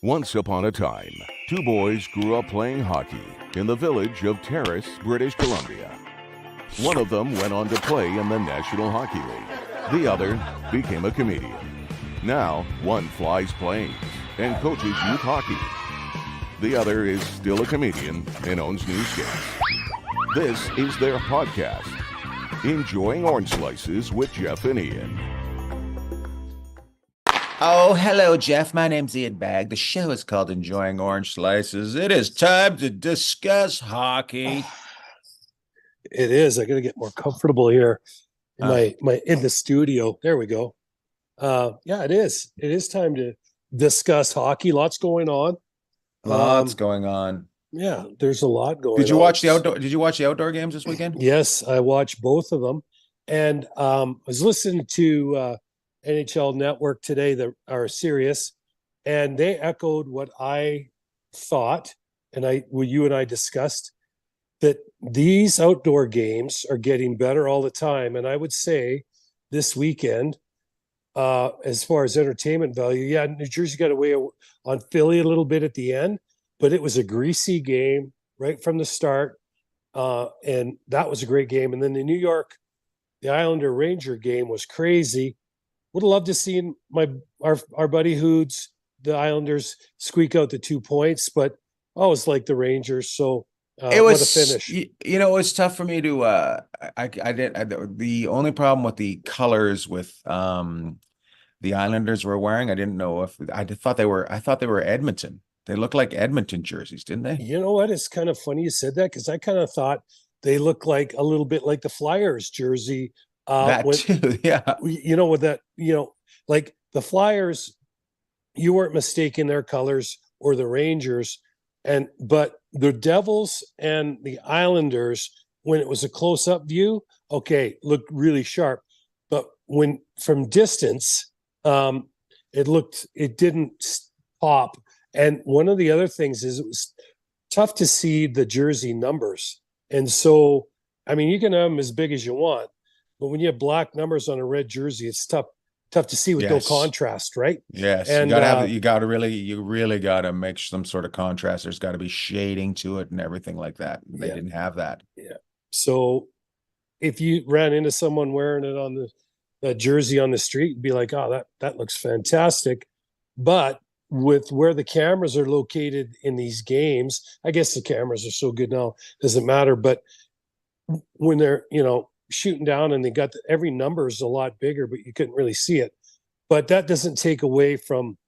Once upon a time, two boys grew up playing hockey in the village of Terrace, British Columbia. One of them went on to play in the National Hockey League. The other became a comedian. Now, one flies planes and coaches youth hockey. The other is still a comedian and owns newsstands. This is their podcast, Enjoying Orange Slices with Jeff and Ian. Oh, hello, Jeff. My name's Ian Bagg. The show is called Enjoying Orange Slices. It is time to discuss hockey. It is. I got to get more comfortable here in in the studio. There we go. Yeah, it is. It is time to discuss hockey. Lots going on. Lots going on. Yeah, there's a lot going on. Did you watch the outdoor games this weekend? Yes, I watched both of them, and I was listening to NHL Network today, that are serious, and they echoed what I thought, and you and I discussed, that these outdoor games are getting better all the time. And I would say this weekend, as far as entertainment value, yeah, New Jersey got away on Philly a little bit at the end, but it was a greasy game right from the start, and that was a great game. And then the Islander Ranger game was crazy. Would have loved to see our buddy Hoods, the Islanders, squeak out the 2 points, but I always like the Rangers. So it was what a finish. It was tough for me to. The only problem with the colors with the Islanders were wearing, I didn't know if I thought they were Edmonton. They looked like Edmonton jerseys, didn't they? You know what? It's kind of funny you said that, because I kind of thought they looked like a little bit like the Flyers jersey. Too, yeah. With that, like the Flyers, you weren't mistaking their colors, or the Rangers, but the Devils and the Islanders, when it was a close-up view, okay, looked really sharp. But when from distance, it didn't pop. And one of the other things is it was tough to see the jersey numbers. And so, I mean, you can have them as big as you want, but when you have black numbers on a red jersey, it's tough to see with no contrast, right? Yes, and you really got to make some sort of contrast. There's got to be shading to it and everything like that. They didn't have that. Yeah. So if you ran into someone wearing it on the jersey on the street, you'd be like, "Oh, that looks fantastic." But with where the cameras are located in these games, I guess the cameras are so good now, doesn't matter. But when they're shooting down and they got every number is a lot bigger, but you couldn't really see it. But that doesn't take away from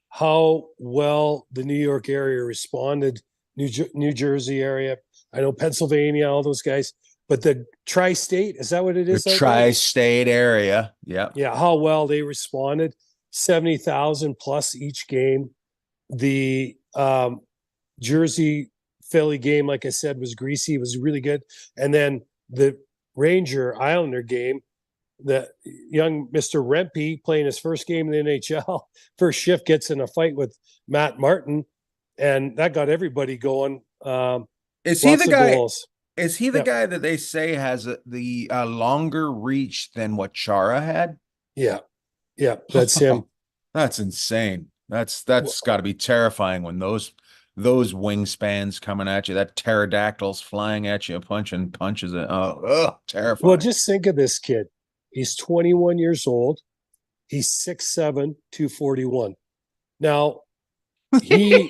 how well the New York area responded, New Jersey area, I know Pennsylvania, all those guys, but the tri-state, is that what it is? The tri-state area. Yeah. Yeah. How well they responded. 70,000 plus each game. The Jersey Philly game, like I said, was greasy. It was really good. And then the Ranger Islander game, the young Mr. Rempe playing his first game in the NHL, first shift, gets in a fight with Matt Martin, and that got everybody going. Is he the guy? Is he the guy that they say has the longer reach than what Chara had? Yeah, that's him. That's insane. That's got to be terrifying when those wingspans coming at you, that pterodactyls flying at you, punching punches. Terrifying. Well, just think of this kid. He's 21 years old. He's 6'7", 241. Now, I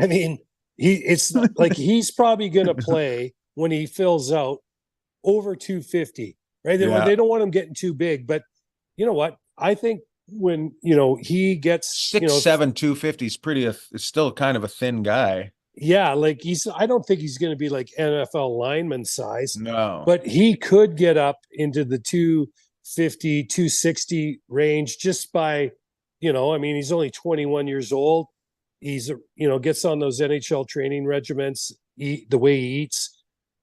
mean, it's like he's probably going to play when he fills out over 250, right? They don't want him getting too big, but you know what? I think when he gets 6'7", 250 is still kind of a thin guy. Yeah, like I don't think he's going to be like NFL lineman size. No, but he could get up into the 250, 260 range just by, I mean, he's only 21 years old. He's gets on those NHL training regiments, the way he eats.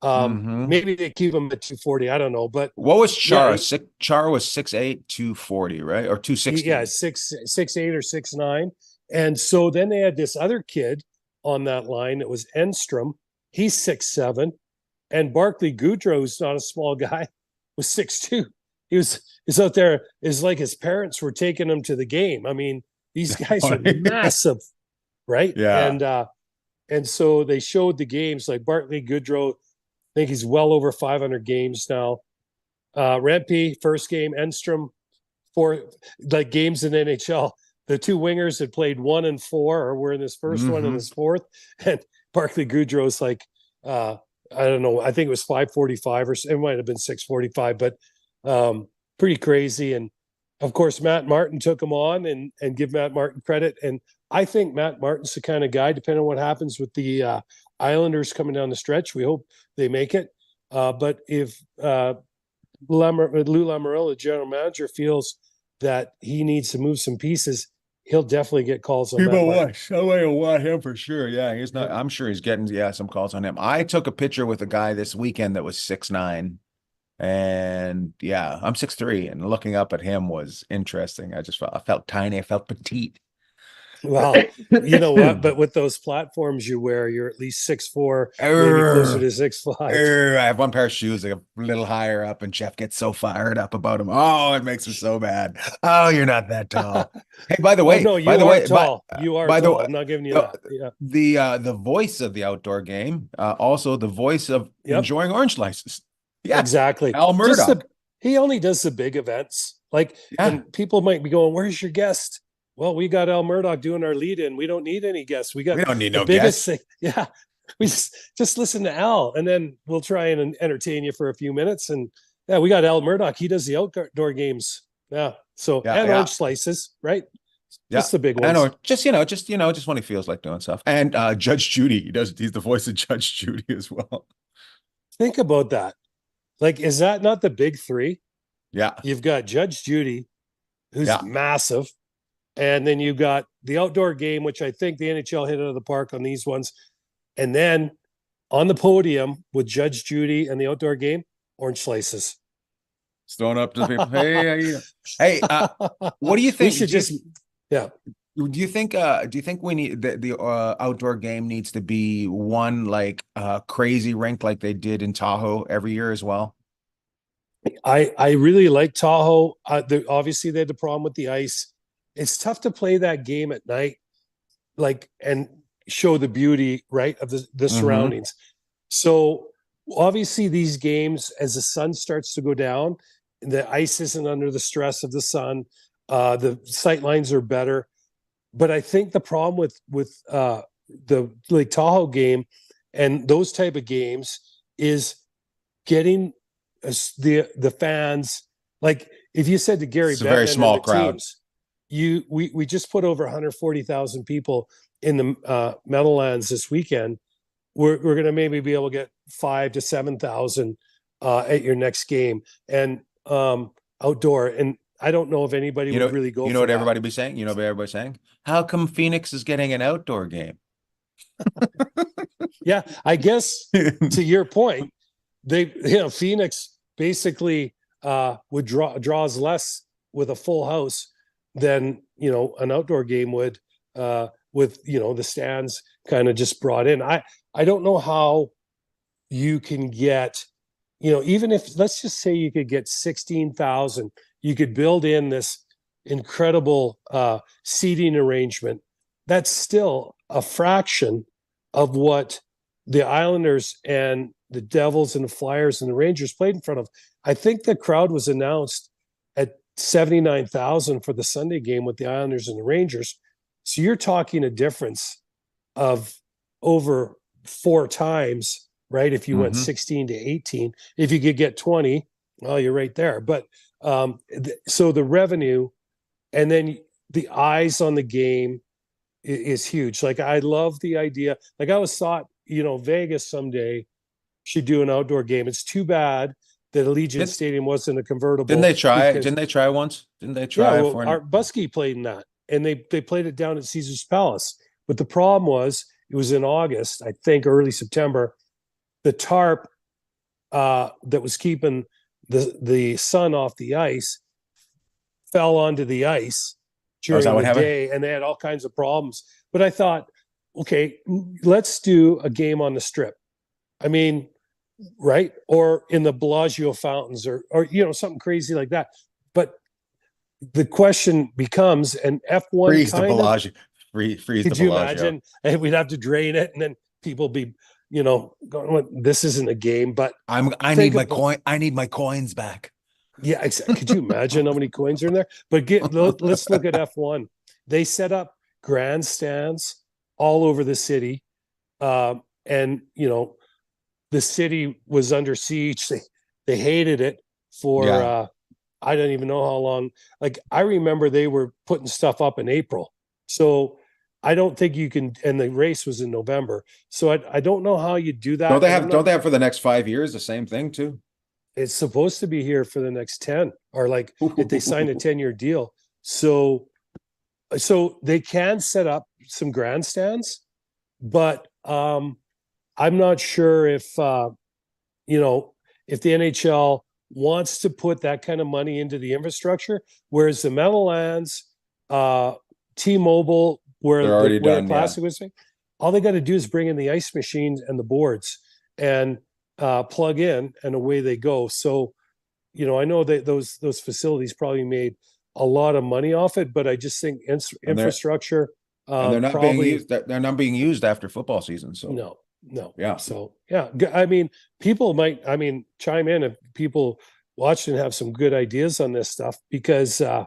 Maybe they keep him at 240. I don't know. But what was Chara? Chara was 6'8", 240, right? Or 260? Yeah, 6'8" or 6'9". And so then they had this other kid on that line. It was Enstrom. He's 6'7". And Barclay Goodrow, who's not a small guy, was 6'2". He was out there. It's like his parents were taking him to the game. I mean, These guys are massive, right? Yeah. And so they showed the games like Bartley Goodrow. I think he's well over 500 games now. Rempe, first game, Enstrom, four like games in the NHL. The two wingers had played 1 and 4, or were in this first one and this fourth. And Barclay Goodrow's like, I don't know, I think it was 545 or it might have been 645, but pretty crazy. And of course, Matt Martin took him on, and give Matt Martin credit. And I think Matt Martin's the kind of guy, depending on what happens with the Islanders coming down the stretch, we hope they make it. But if Lou Lamoriello, the general manager, feels that he needs to move some pieces, he'll definitely get calls on People that. Somebody will want him for sure. Yeah, he's not. I'm sure he's getting some calls on him. I took a picture with a guy this weekend that was 6'9", and yeah, I'm 6'3", and looking up at him was interesting. I felt tiny. I felt petite. Well, you know what? But with those platforms you wear, you're at least 6'4", maybe closer to 6'5". I have one pair of shoes like a little higher up, and Jeff gets so fired up about him. Oh, it makes him so bad. Oh, you're not that tall. Hey, by the way, no, you are tall. You are tall. I'm not giving you that. Yeah. The voice of the outdoor game, also the voice of enjoying orange slices. Yeah, exactly. Al Murdoch. He only does the big events. Like, and people might be going, "Where's your guest?" Well, we got Al Murdoch doing our lead-in. We don't need any guests. We don't need no biggest guests. Yeah, we just listen to Al, and then we'll try and entertain you for a few minutes. And yeah, we got Al Murdoch. He does the outdoor games. Yeah. So orange slices, right? Yeah. Just the big ones. I know. Just when he feels like doing stuff. And Judge Judy, he's the voice of Judge Judy as well. Think about that. Like, is that not the big three? Yeah. You've got Judge Judy, who's massive. And then you got the outdoor game, which I think the NHL hit out of the park on these ones. And then on the podium with Judge Judy and the outdoor game, orange slices. Throwing up to the people. Hey, what do you think? We should Do you think we need the outdoor game needs to be one like crazy rink like they did in Tahoe every year as well? I really like Tahoe. Obviously, they had the problem with the ice. It's tough to play that game at night, like, and show the beauty, right, of the surroundings. So obviously these games, as the sun starts to go down, the ice isn't under the stress of the sun. The sight lines are better. But I think the problem with the Lake Tahoe game and those type of games is getting the fans. Like, if you said to Gary Bettman, a very small crowd. We just put over 140,000 people in the Meadowlands this weekend. We're going to maybe be able to get 5,000 to 7,000 at your next game, and outdoor. And I don't know if anybody would really go. You know what everybody be saying? You know what everybody's saying? How come Phoenix is getting an outdoor game? Yeah, I guess to your point, Phoenix basically draws less with a full house than an outdoor game would, with the stands kind of just brought in. I don't know how you can get, even if, let's just say you could get 16,000, you could build in this incredible seating arrangement. That's still a fraction of what the Islanders and the Devils and the Flyers and the Rangers played in front of. I think the crowd was announced at 79,000 for the Sunday game with the Islanders and the Rangers. So you're talking a difference of over 4 times, right? If you went 16 to 18, if you could get 20, well, you're right there. But so the revenue and then the eyes on the game is huge. Like, I love the idea. Like, I always thought, Vegas someday should do an outdoor game. It's too bad that Allegiant Stadium wasn't a convertible. Didn't they try? Didn't they try once? Didn't they try? Yeah, Art Busky played in that, and they played it down at Caesar's Palace. But the problem was, it was in August, I think early September. The tarp that was keeping the sun off the ice fell onto the ice during the day, and they had all kinds of problems. But I thought, okay, let's do a game on the Strip. I mean, right? Or in the Bellagio fountains, or something crazy like that. But the question becomes, and F1 Freeze the kind of, Bellagio. Freeze the could you Bellagio. imagine? And we'd have to drain it, and then people be, going, well, this isn't a game, but I need think my about- coin. I need my coins back. yeah, could you imagine how many coins are in there? But let's look at F1. They set up grandstands all over the city, and the city was under siege. They hated it for Yeah. I don't even know how long. Like, I remember they were putting stuff up in April, so I don't think you can. And the race was in November, so I don't know how you do that. Don't they And have? I'm Don't not- they have for the next 5 years the same thing too? It's supposed to be here for the next 10, or like if they sign a 10-year deal. So they can set up some grandstands, but I'm not sure if if the NHL wants to put that kind of money into the infrastructure, whereas the Meadowlands, T-Mobile, where They're already where done, the classic was, all they got to do is bring in the ice machines and the boards and plug in, and away they go. So, I know that those facilities probably made a lot of money off it, but I just think infrastructure And they're not being probably used. They're not being used after football season. So no. Yeah. So yeah, I mean, people might, chime in if people watch and have some good ideas on this stuff, because yeah,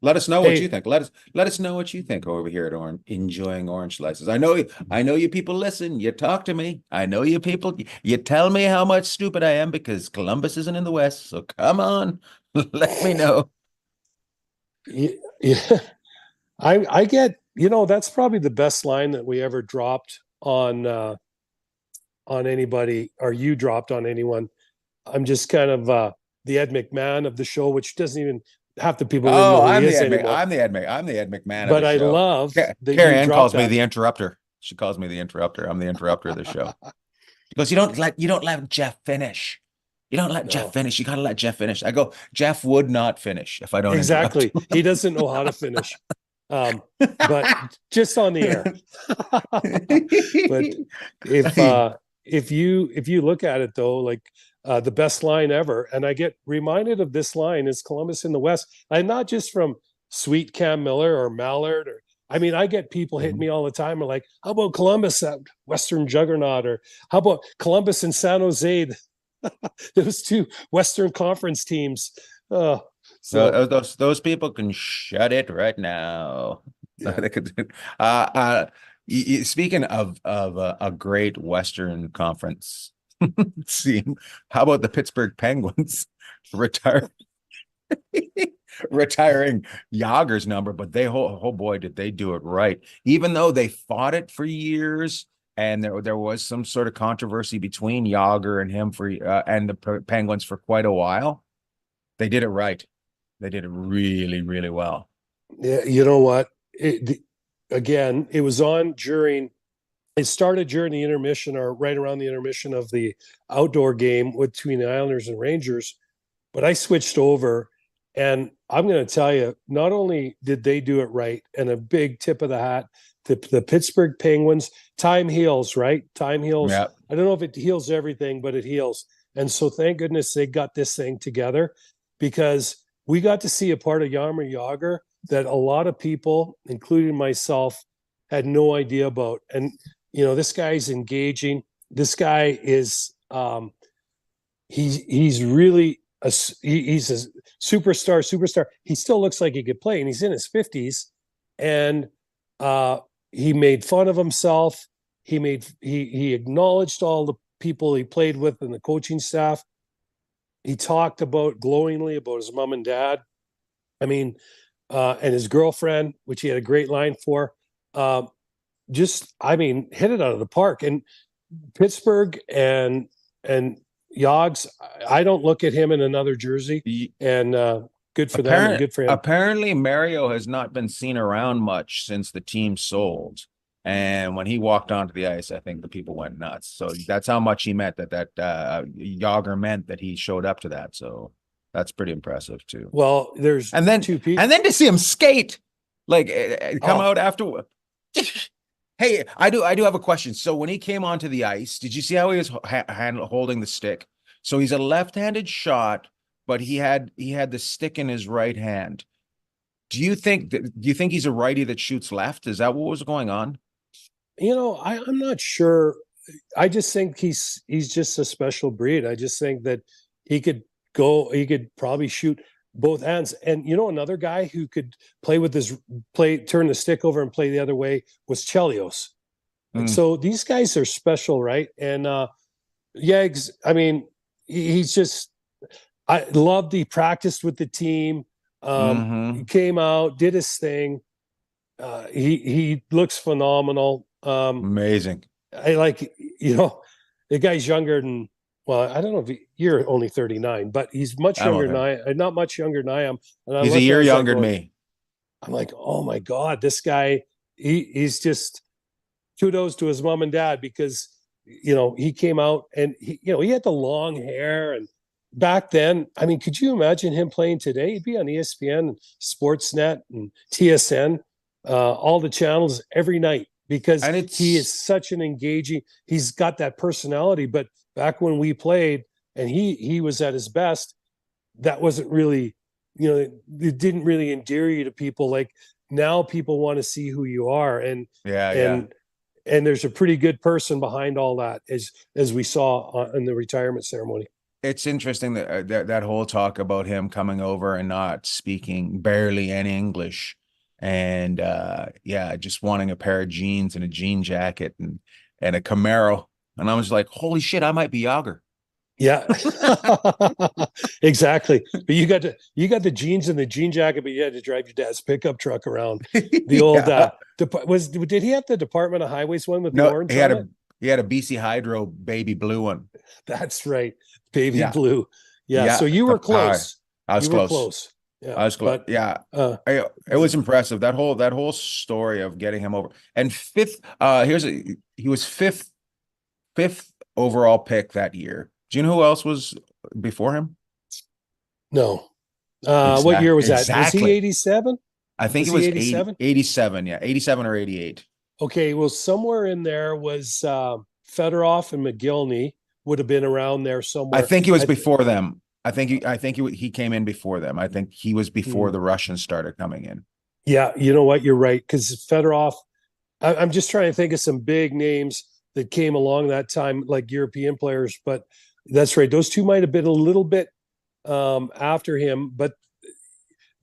let us know what Hey. you think. Let us know what you think over here at Enjoying Orange Slices. I know you people listen. You talk to me. I know you people. You tell me how much stupid I am because Columbus isn't in the West. So come on, let me know. Yeah, I get, that's probably the best line that we ever dropped on anybody, or you dropped on anyone. I'm just kind of the Ed McMahon of the show, which doesn't even half the people didn't know who he is anymore. I'm the Ed McMahon. But of the I show. love that Carrie you Ann dropped calls me that. the interrupter. She calls me the interrupter. I'm the interrupter of the show. Because you don't let Jeff finish. You don't let No. Jeff finish. You gotta let Jeff finish. I go, Jeff would not finish if I don't Exactly. interrupt. He doesn't know how to finish. But just on the air. But if you look at it though, like the best line ever, and I get reminded of this line, is Columbus in the West. I'm not just from Sweet Cam Miller or Mallard, or I get people hitting me all the time, are like, how about Columbus, that Western juggernaut, or how about Columbus and San Jose, those two Western Conference teams. So those people can shut it right now. Yeah. They could, speaking of a great Western Conference team, how about the Pittsburgh Penguins retiring Jager's number? But oh boy, did they do it right! Even though they fought it for years, and there was some sort of controversy between Jager and him and the Penguins for quite a while. They did it right. They did it really, really well. Yeah, you know what? Again, it was on it started during the intermission, or right around the intermission of the outdoor game between the Islanders and Rangers. But I switched over, and I'm going to tell you, not only did they do it right, and a big tip of the hat to the Pittsburgh Penguins. Time heals, right? Time heals. Yeah. I don't know if it heals everything, but it heals. And so thank goodness they got this thing together, because we got to see a part of Jamar Jagar that a lot of people, including myself, had no idea about. And, this guy's engaging. This guy is, he's really, he's a superstar. He still looks like he could play, and he's in his 50s. And he made fun of himself. He acknowledged all the people he played with and the coaching staff. He talked glowingly about his mom and dad. And his girlfriend, which he had a great line for. Hit it out of the park. And Pittsburgh and Yogs, I don't look at him in another jersey. And good for them and good for him. Apparently, Mario has not been seen around much since the team sold. And when he walked onto the ice, I think the people went nuts. So that's how much he meant that Jager meant that he showed up to that. So that's pretty impressive too. Well, there's two people, and then to see him skate, like come out after. Hey, I do have a question. So when he came onto the ice, did you see how he was holding the stick? So he's a left-handed shot but he had the stick in his right hand. Do you think he's a righty that shoots left? Is that what was going on? I'm not sure. I just think he's just a special breed. I just think that he could probably shoot both hands. And another guy who could play with turn the stick over and play the other way was Chelios. And so these guys are special, right? And I mean, he's just, I loved he practiced with the team. He came out, did his thing. He looks phenomenal. Amazing. I like, the guy's younger than, well, I don't know if you're only 39, but he's much younger than not much younger than I am. And he's a year younger than me. I'm like, oh my God, this guy, he's just kudos to his mom and dad because, he came out and he had the long hair. And back then, I mean, could you imagine him playing today? He'd be on ESPN, Sportsnet, and TSN, all the channels every night because he is such an engaging, he's got that personality. But back when we played and he was at his best, that wasn't really, it didn't really endear you to people. Like now people want to see who you are. And there's a pretty good person behind all that as we saw in the retirement ceremony. It's interesting that whole talk about him coming over and not speaking barely any English. And just wanting a pair of jeans and a jean jacket and a Camaro. And I was like, holy shit, I might be Jagar. Yeah, exactly. But you got the jeans and the jean jacket, but you had to drive your dad's pickup truck around. The old did he have the Department of Highways one with the orange? He had a BC Hydro baby blue one. That's right, baby blue. Yeah. So you were close. I was close. Yeah, I was close. But, it was impressive. That whole story of getting him over. And he was fifth overall pick that year. Do you know who else was before him? No. What year was that? Was he 87? I think it was 87. 87, yeah, 87 or 88. Okay, well, somewhere in there was Fedorov and McGillney would have been around there somewhere. I think he was before them. I think he came in before them. I think he was before the Russians started coming in. Yeah, you know what? You're right. Because Fedorov, I'm just trying to think of some big names that came along that time, like European players. But that's right. Those two might have been a little bit after him, but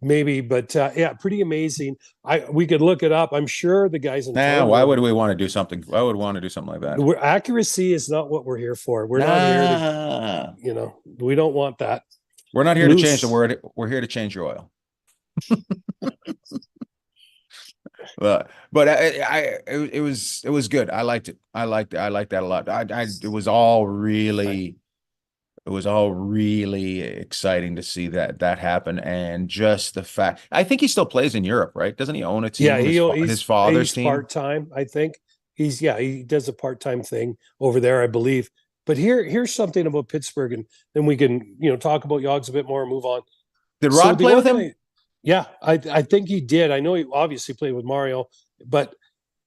maybe. But pretty amazing. We could look it up. I'm sure the guys in. Why would we want to do something? Why would we want to do something like that? Accuracy is not what we're here for. We're not here to, we don't want that. We're not here to change the word. We're here to change your oil. but it was good. I liked it. I liked that a lot. It was all really exciting to see that happen. And just the fact, I think he still plays in Europe, right? Doesn't he own a team? Yeah, his father's team part-time. I think he does a part-time thing over there, I believe. But here's something about Pittsburgh, and then we can talk about Yogs a bit more and move on. Did Rod play with him? Yeah, I think he did. I know he obviously played with Mario, but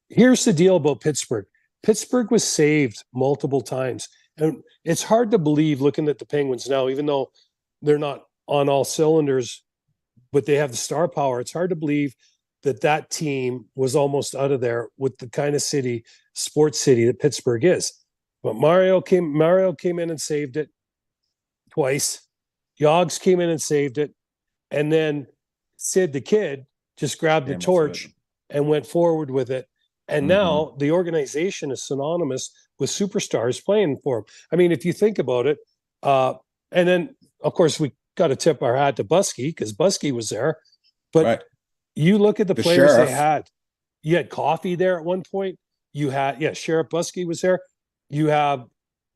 here's the deal about Pittsburgh. Pittsburgh was saved multiple times. And it's hard to believe looking at the Penguins now, even though they're not on all cylinders, but they have the star power. It's hard to believe that team was almost out of there with the kind of sports city that Pittsburgh is. But Mario came in and saved it twice. Yogs came in and saved it. And then Sid the Kid just grabbed the torch and went forward with it. And now the organization is synonymous with superstars playing for him. I mean, if you think about it, and then of course we got to tip our hat to Buskey because Buskey was there. But you look at the players they had. You had Coffey there at one point. You had Sheriff Buskey was there. You have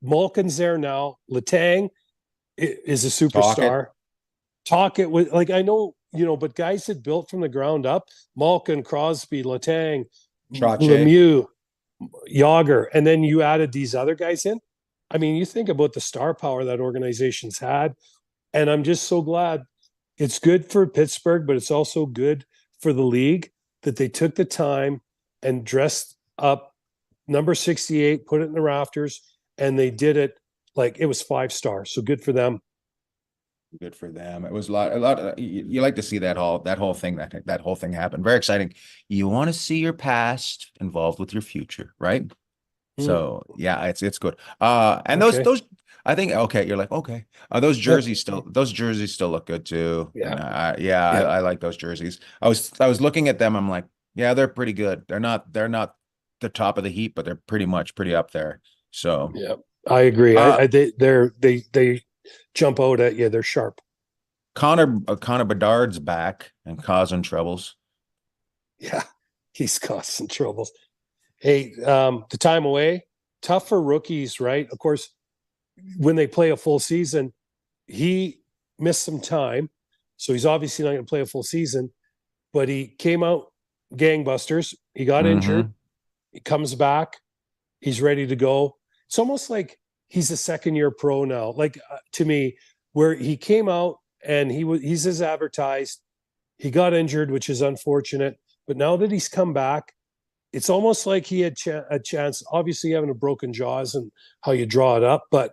Malkin's there now. Letang is a superstar. Tocchet was like, I know, but guys that built from the ground up, Malkin, Crosby, Letang, Lemieux, Jagar, and then you added these other guys in. I mean, you think about the star power that organization's had, and I'm just so glad. It's good for Pittsburgh, but it's also good for the league that they took the time and dressed up number 68, put it in the rafters, and they did it like it was 5 stars. So good for them. Good for them. It was a lot. You like to see that whole thing happen. Very exciting. You want to see your past involved with your future, right? Hmm, So yeah, it's good. And okay. those I think okay, you're like okay. Those jerseys still look good too. Yeah. And yeah, Yeah. I like those jerseys. I was looking at them. I'm like, yeah, they're pretty good. They're not the top of the heap, but they're pretty up there. So Yeah. I agree. uh They jump out at you. They're sharp. Connor Bedard's back and causing troubles. Yeah. He's causing troubles. Hey, the time away, tough for rookies, right? Of course, when they play a full season, he missed some time. So he's obviously not going to play a full season, but he came out gangbusters. He got injured. Mm-hmm. He comes back. He's ready to go. It's almost like he's a second year pro now. Like to me, where he came out and he's as advertised. He got injured, which is unfortunate. But now that he's come back, it's almost like he had a chance. Obviously, having a broken jaws and how you draw it up, but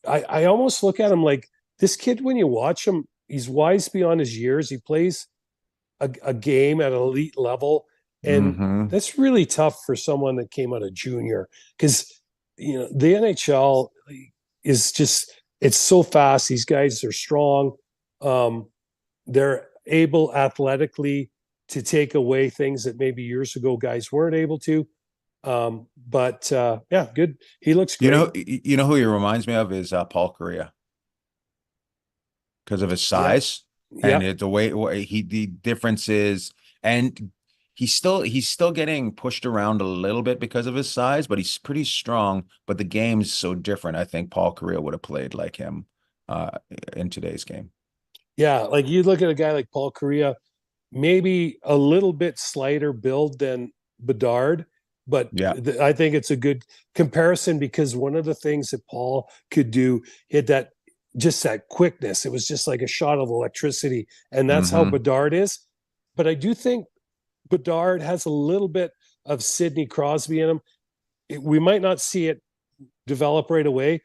I almost look at him like this kid. When you watch him, he's wise beyond his years. He plays a game at an elite level, and Mm-hmm. that's really tough for someone that came out of junior because the NHL is just it's so fast. These guys are strong. They're able athletically to take away things that maybe years ago guys weren't able to. But yeah, good. He looks great. You know who he reminds me of is Paul Correa because of his Yep. size and Yep. the way the difference is, and he's still getting pushed around a little bit because of his size, but he's pretty strong. But the game's so different. I think Paul Correa would have played like him uh, in today's game. Yeah. Like you look at a guy like Paul Correa, maybe a little bit slighter build than Bedard, but Yeah. I think it's a good comparison because one of the things that Paul could do, he had that quickness. It was just like a shot of electricity, and that's how Mm-hmm. Bedard is. But I do think Bedard has a little bit of Sidney Crosby in him. We might not see it develop right away,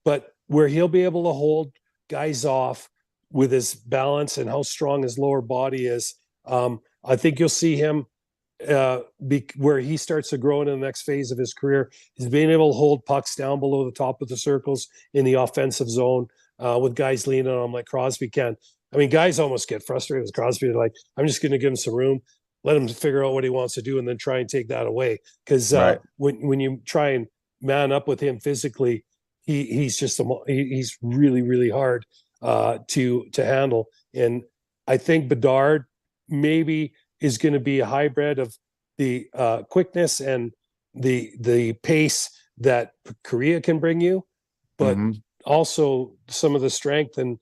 but where he'll be able to hold guys off with his balance and how strong his lower body is, I think you'll see him where he starts to grow into the next phase of his career. He's being able to hold pucks down below the top of the circles in the offensive zone with guys leaning on him like Crosby can. I mean, guys almost get frustrated with Crosby. They're like, I'm just going to give him some room, let him figure out what he wants to do, and then try and take that away. Because Right. when you try and man up with him physically, he's really really hard to handle. And I think Bedard maybe is going to be a hybrid of the quickness and the pace that Korea can bring you, but Mm-hmm. also some of the strength and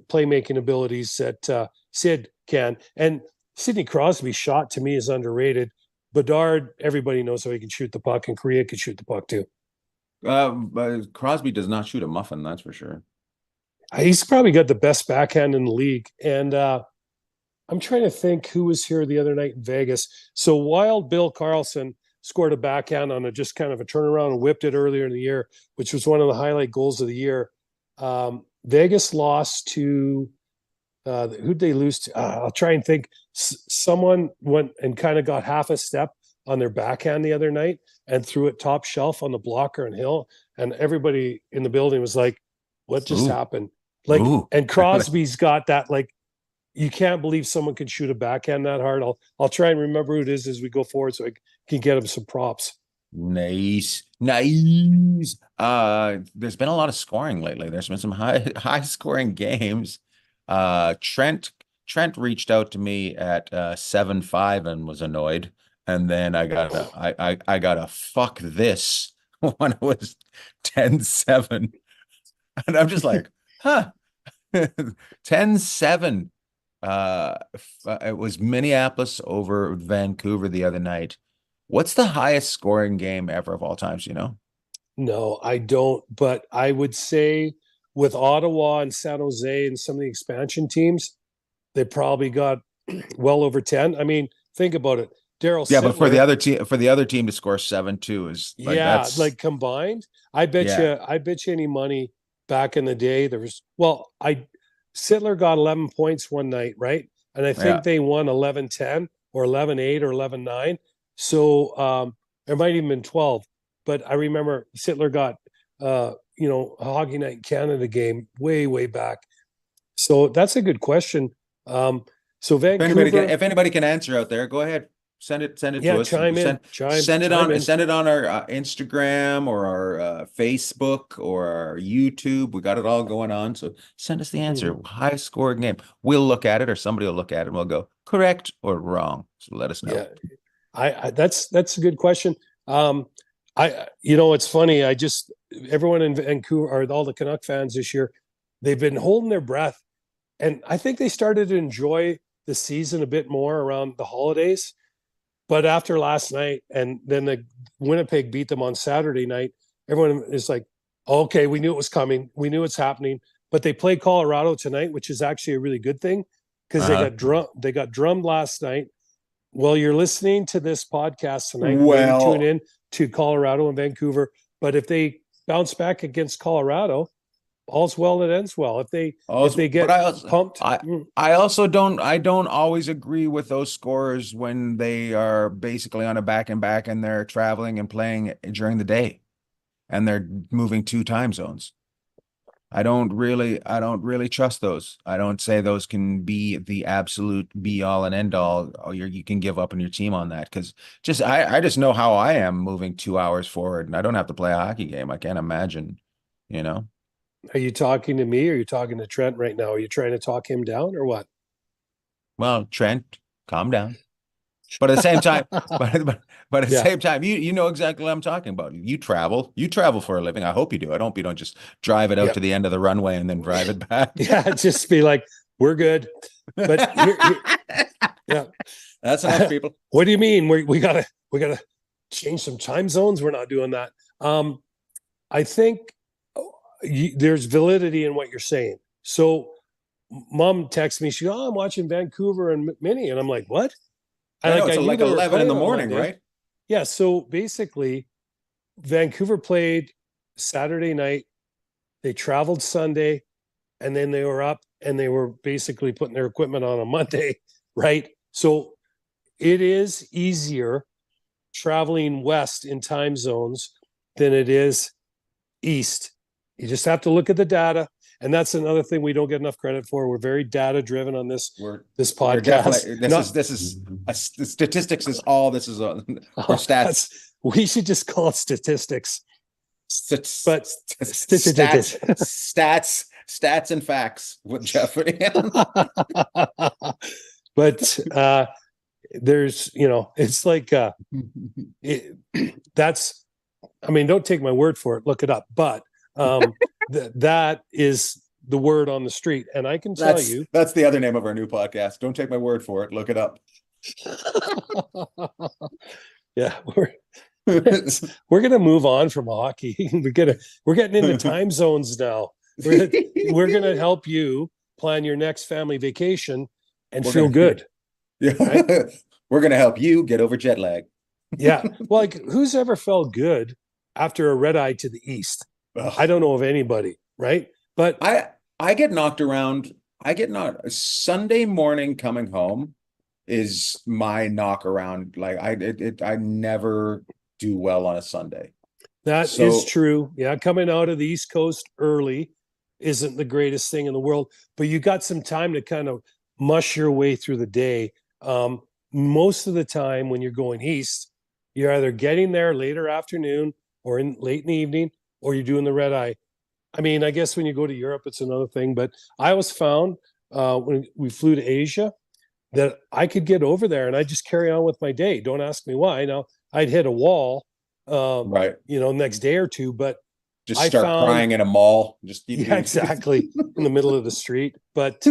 playmaking abilities that Sid can. And Sidney Crosby's shot to me is underrated. Bedard, everybody knows how he can shoot the puck, and Korea can shoot the puck too. But Crosby does not shoot a muffin, that's for sure. He's probably got the best backhand in the league. And I'm trying to think who was here the other night in Vegas. So Wild Bill Carlson scored a backhand on a just kind of a turnaround and whipped it earlier in the year, which was one of the highlight goals of the year. Vegas lost to who'd they lose to? I'll try and think. Someone went and kind of got half a step on their backhand the other night and threw it top shelf on the blocker and Hill, and everybody in the building was like, "What just Ooh. happened?" Like, Ooh. and Crosby's got that like you can't believe someone can shoot a backhand that hard. I'll try and remember who it is as we go forward so I can get him some props. Nice. Nice. There's been a lot of scoring lately. There's been some high scoring games. Trent reached out to me at 7-5 and was annoyed. And then I got a fuck this when it was 10-7. And I'm just like, huh. 10-7. It was Minneapolis over Vancouver the other night. What's the highest scoring game ever of all times, you know? No, I don't. But I would say with Ottawa and San Jose and some of the expansion teams, they probably got well over 10. I mean, think about it. Daryl Yeah, but for the Sittler, other team to score 7-2 is like yeah, that's like combined, I yeah. bet you any money back in the day there was Sittler got 11 points one night, right? And I think they won 11-10 or 11-8 or 11-9. So it might even been 12. But I remember Sittler got, a Hockey Night in Canada game way back. So that's a good question. So Vancouver, if anybody can answer out there, go ahead. Send it to us. Send it on our Instagram or our Facebook or our YouTube. We got it all going on. So send us the answer. High scoring game. We'll look at it, or somebody will look at it and we'll go correct or wrong. So let us know. Yeah, I that's a good question. It's funny. Everyone in Vancouver, or all the Canuck fans this year, they've been holding their breath, and I think they started to enjoy the season a bit more around the holidays. But after last night, and then the Winnipeg beat them on Saturday night, everyone is like, oh, okay, we knew it was coming. We knew it's happening. But they play Colorado tonight, which is actually a really good thing, because they got drummed last night. Well, you're listening to this podcast tonight. Maybe tune in to Colorado and Vancouver. But if they bounce back against Colorado, all's well that ends well. If they get pumped, I don't always agree with those scores when they are basically on a back and back and they're traveling and playing during the day, and they're moving 2 time zones. I don't really trust those. I don't say those can be the absolute be all and end all. Or you can give up on your team on that, because I just know how I am moving 2 hours forward, and I don't have to play a hockey game. I can't imagine, Are you talking to me, or are you talking to Trent right now? Are you trying to talk him down, or what? Well, Trent, calm down. But at the same time, but at the same time, you know exactly what I'm talking about. You travel for a living. I hope you do. I hope you don't just drive it out to the end of the runway and then drive it back. Yeah, just be like, we're good. But that's enough, people. What do you mean? We gotta change some time zones? We're not doing that. I think there's validity in what you're saying. So Mom texts me, she goes, I'm watching Vancouver and Minnie. And I'm like, what? I know, it's like 11 in the morning, right? Yeah. So basically, Vancouver played Saturday night. They traveled Sunday, and then they were up, and they were basically putting their equipment on Monday, right? So it is easier traveling west in time zones than it is east. You just have to look at the data. And that's another thing we don't get enough credit for. We're very data driven on this podcast. The statistics is all this is or stats. We should just call it statistics. Stats and facts with Jeffrey. But there's, it's like don't take my word for it. Look it up. But that is the word on the street, and I can tell you that's the other name of our new podcast. Don't take my word for it. Look it up. Yeah, we're gonna move on from hockey. We're getting into time zones now. We're gonna help you plan your next family vacation and feel good. Yeah, right? We're gonna help you get over jet lag. Yeah, well, like, who's ever felt good after a red eye to the east? I don't know of anybody, right? But I get knocked around. Sunday morning coming home is my knock around. Like I never do well on a Sunday. That is true. Yeah, coming out of the East Coast early isn't the greatest thing in the world, but you got some time to kind of mush your way through the day. Most of the time when you're going east, you're either getting there later afternoon or late in the evening, or you're doing the red eye. I mean, I guess when you go to Europe, it's another thing. But I was found when we flew to Asia that I could get over there and I just carry on with my day. Don't ask me why. Now, I'd hit a wall, next day or two, but just start crying in a mall. Exactly, in the middle of the street. But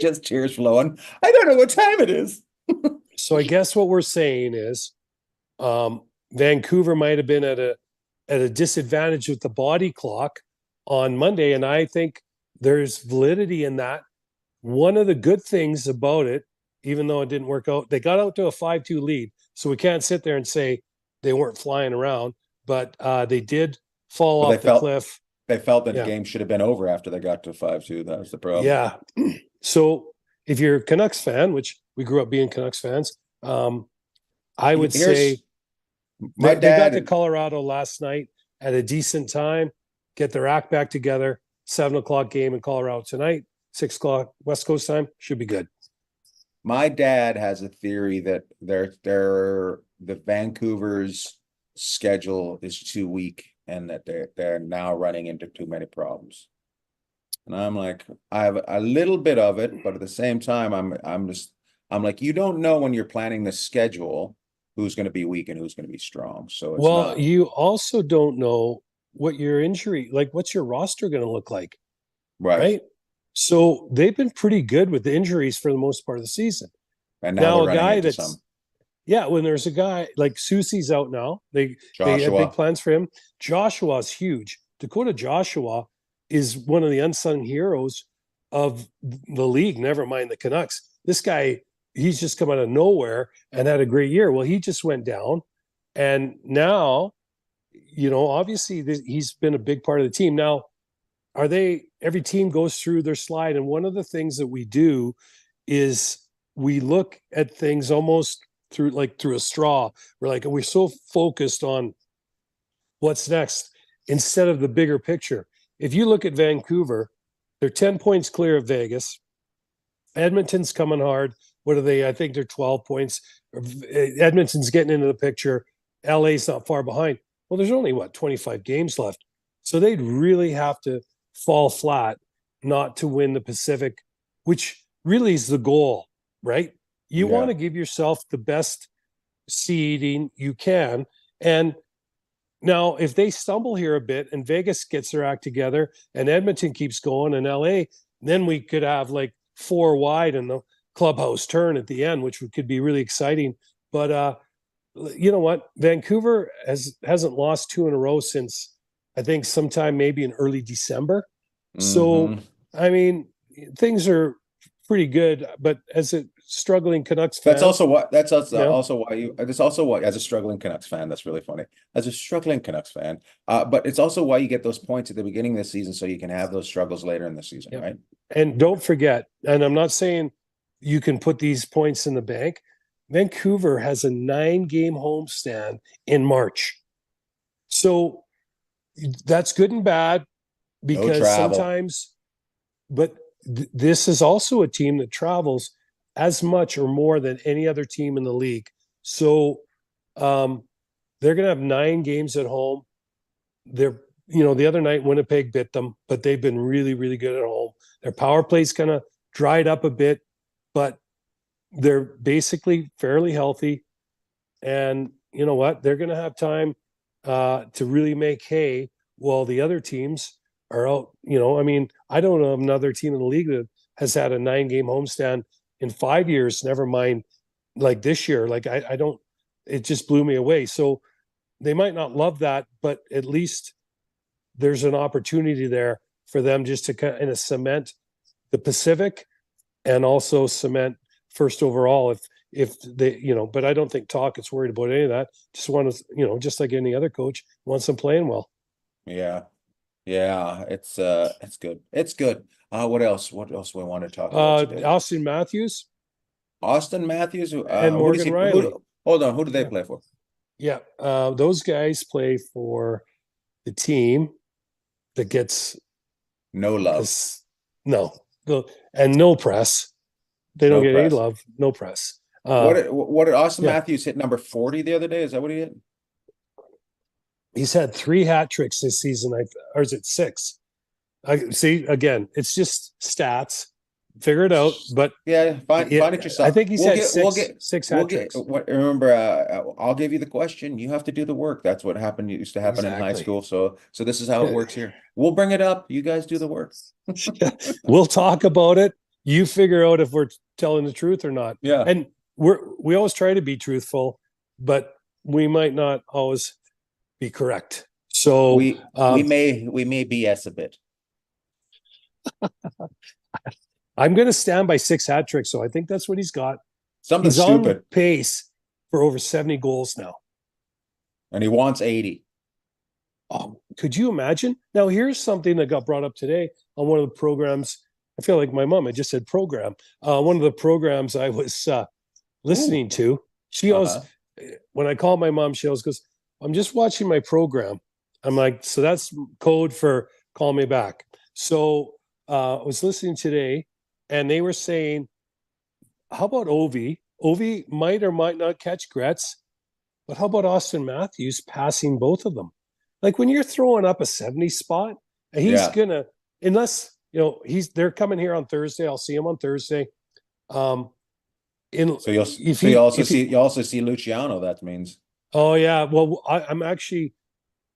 just tears flowing. I don't know what time it is. So I guess what we're saying is Vancouver might have been at a disadvantage with the body clock on Monday. And I think there's validity in that. One of the good things about it, even though it didn't work out, they got out to a 5-2 lead. So we can't sit there and say they weren't flying around, but they did fall off the cliff. They felt that the Yeah. game should have been over after they got to 5-2. That was the problem. Yeah. So if you're a Canucks fan, which we grew up being Canucks fans, I would say my they got to dad. Colorado last night at a decent time, get their act back together. 7:00 game in Colorado tonight, 6:00 West Coast time, should be good. My dad has a theory that the Vancouver's schedule is too weak and that they're now running into too many problems. And I'm like, I have a little bit of it, but at the same time, I'm like, you don't know when you're planning the schedule who's going to be weak and who's going to be strong. So it's Well, not you also don't know what your injury, like what's your roster going to look like, right? So they've been pretty good with the injuries for the most part of the season. And Now now a guy that's when there's a guy like Susie's out now, they have big plans for him. Joshua's huge. Dakota Joshua is one of the unsung heroes of the league, never mind the Canucks. This guy, he's just come out of nowhere and had a great year. Well, he just went down, and now, obviously he's been a big part of the team. Now, every team goes through their slide, and one of the things that we do is we look at things almost through a straw. We're so focused on what's next instead of the bigger picture. If you look at Vancouver, they're 10 points clear of Vegas. Edmonton's coming hard. What are they? I think they're 12 points. Edmonton's getting into the picture. LA's not far behind. Well, there's only 25 games left. So they'd really have to fall flat not to win the Pacific, which really is the goal, right? You want to give yourself the best seeding you can. And now, if they stumble here a bit and Vegas gets their act together and Edmonton keeps going and LA, then we could have 4 wide in the clubhouse turn at the end, which could be really exciting. But you know what? Vancouver hasn't lost 2 in a row since I think sometime maybe in early December. So, I mean, things are pretty good, but as a struggling Canucks fan, that's also why as a struggling Canucks fan, that's really funny. As a struggling Canucks fan, but it's also why you get those points at the beginning of the season so you can have those struggles later in the season, right? And don't forget, and I'm not saying you can put these points in the bank. Vancouver has a 9-game homestand in March. So that's good and bad because sometimes, but this is also a team that travels as much or more than any other team in the league. So they're going to have 9 games at home. They're, the other night Winnipeg bit them, but they've been really, really good at home. Their power play's kind of dried up a bit, but they're basically fairly healthy. And you know what? They're going to have time to really make hay while the other teams are out. I mean, I don't know of another team in the league that has had a 9-game homestand in 5 years, never mind this year. I don't, it just blew me away. So they might not love that, but at least there's an opportunity there for them just to kind of cement the Pacific and also cement first overall if they, but I don't think Talkett's worried about any of that. Just want to, just like any other coach, wants them playing well. Yeah. It's good. It's good. What else do we want to talk about today? Auston Matthews. Auston Matthews and Morgan Riley. Hold on. Who do they play for? Yeah. Those guys play for the team that gets no love. And no press. They don't get any love, no press. What did Auston Matthews hit number 40 the other day? Is that what he hit? He's had 3 hat tricks this season, or is it 6? I see. Again, it's just stats. Figure it out. But find it yourself. I think he's had 6 hat tricks. Remember, I'll give you the question. You have to do the work. That's what happened. It used to happen in high school. So this is how it works here. We'll bring it up. You guys do the work. We'll talk about it. You figure out if we're telling the truth or not. Yeah. And we always try to be truthful, but we might not always be correct. So we may BS a bit. I'm going to stand by 6 hat tricks. So I think that's what he's got. Something he's stupid. On pace for over 70 goals now. And he wants 80. Oh, could you imagine? Now, here's something that got brought up today on one of the programs. I feel like my mom, I just said program. One of the programs I was Ooh. listening to, she always, Uh-huh. when I call my mom, she always goes, I'm just watching my program. I'm like, so that's code for call me back. So I was listening today and they were saying, how about Ovi? Ovi might or might not catch Gretz, but how about Auston Matthews passing both of them? Like when you're throwing up a 70 spot, he's Yeah. gonna, unless they're coming here on Thursday. I'll see him on Thursday. Um, in So you'll if so you he also if he see you also see Luciano, that means. oh yeah, well I'm actually,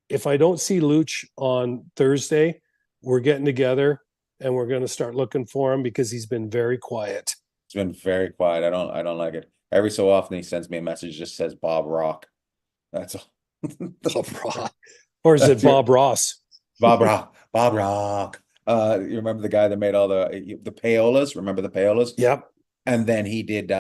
if I don't see Luch on Thursday, we're getting together and we're going to start looking for him because he's been very quiet. It's been very quiet. I don't like it. Every so often he sends me a message, just says Bob Rock. That's all. Bob Ross, or is it That's your Bob Ross? Bob Rock. Bob Rock. You remember the guy that made all the payolas? Remember the payolas? Yep. And then he did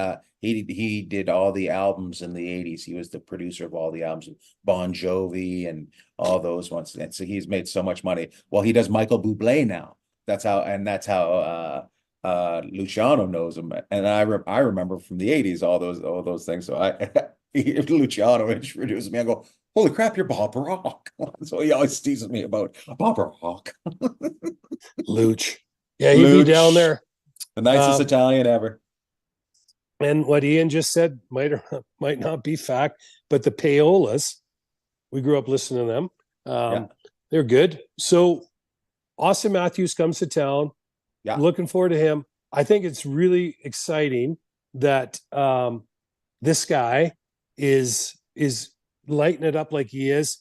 all the albums in the 80s. He was the producer of all the albums, Bon Jovi and all those ones. And so he's made so much money. Well, he does Michael Bublé now. That's how Luciano knows him. And I remember from the 80s all those things. So if Luciano introduced me, I go, holy crap, you're Bob Rock. So he always teases me about Bob Rock. Luch. Yeah, he'd be down Luch, there. the nicest Italian ever. And what Ian just said might or might not be fact, but the payolas, we grew up listening to them. Yeah. They're good. So Auston Matthews comes to town. Yeah. Looking forward to him. I think it's really exciting that this guy is lighting it up like he is.